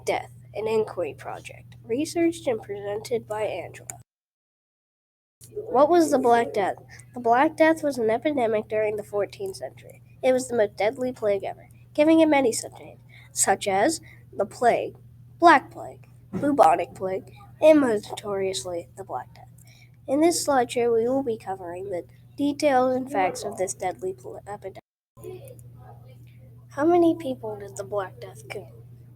Death, an inquiry project, researched and presented by Angelo. What was the Black Death? The Black Death was an epidemic during the 14th century. It was the most deadly plague ever, giving it many subnames, such as the Plague, Black Plague, Bubonic Plague, and most notoriously, the Black Death. In this slideshow, we will be covering the details and facts of this deadly epidemic. How many people did the Black Death kill?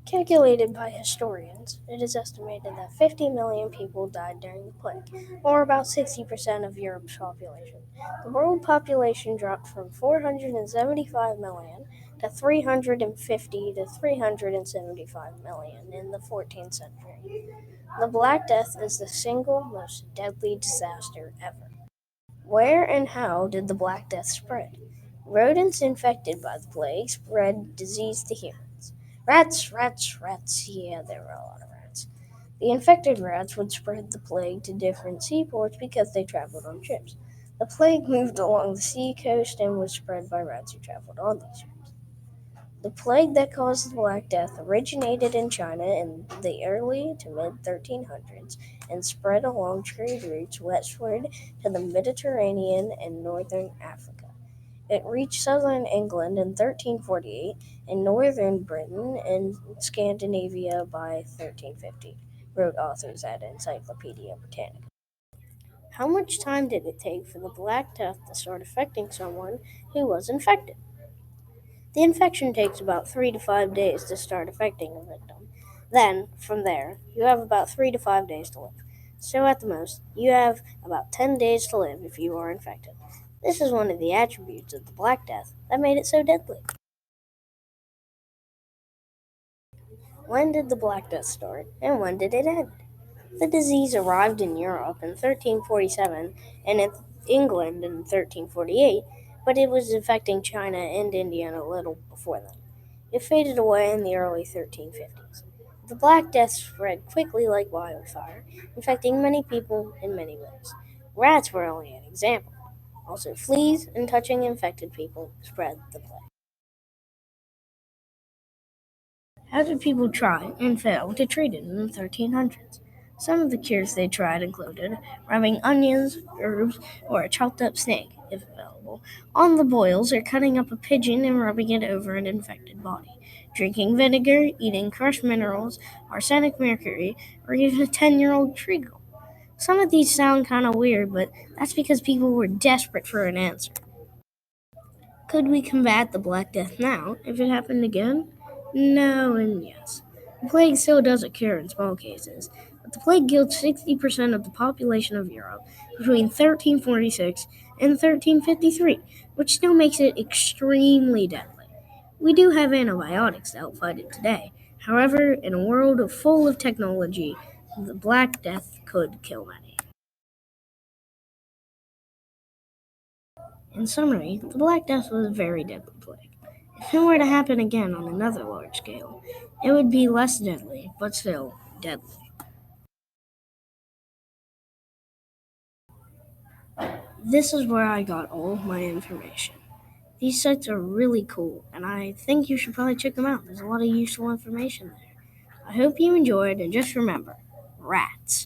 Calculated by historians, it is estimated that 50 million people died during the plague, or about 60% of Europe's population. The world population dropped from 475 million to 350 to 375 million in the 14th century. The Black Death is the single most deadly disaster ever. Where and how did the Black Death spread? Rodents infected by the plague spread disease to humans. Rats. Yeah, there were a lot of rats. The infected rats would spread the plague to different seaports because they traveled on ships. The plague moved along the sea coast and was spread by rats who traveled on these ships. The plague that caused the Black Death originated in China in the early to mid 1300s and spread along trade routes westward to the Mediterranean and northern Africa. It reached southern England in 1348 and northern Britain and Scandinavia by 1350, wrote authors at Encyclopedia Britannica. How much time did it take for the Black Death to start affecting someone who was infected? The infection takes about 3 to 5 days to start affecting a victim. Then, from there, you have about 3 to 5 days to live. So, at the most, you have about 10 days to live if you are infected. This is one of the attributes of the Black Death that made it so deadly. When did the Black Death start, and when did it end? The disease arrived in Europe in 1347 and in England in 1348, but it was affecting China and India a little before then. It faded away in the early 1350s. The Black Death spread quickly like wildfire, infecting many people in many ways. Rats were only an example. Also, fleas and touching infected people spread the plague. How did people try and fail to treat it in the 1300s? Some of the cures they tried included rubbing onions, herbs, or a chopped up snake, if available, on the boils or cutting up a pigeon and rubbing it over an infected body, drinking vinegar, eating crushed minerals, arsenic mercury, or even a 10-year-old treacle. Some of these sound kind of weird, but that's because people were desperate for an answer. Could we combat the Black Death now if it happened again? No and yes. The plague still does occur in small cases, but the plague killed 60% of the population of Europe between 1346 and 1353, which still makes it extremely deadly. We do have antibiotics to help fight it today. However, in a world full of technology, the Black Death could kill many. In summary, the Black Death was a very deadly plague. If it were to happen again on another large scale, it would be less deadly, but still deadly. This is where I got all of my information. These sites are really cool, and I think you should probably check them out. There's a lot of useful information there. I hope you enjoyed, and just remember, rats.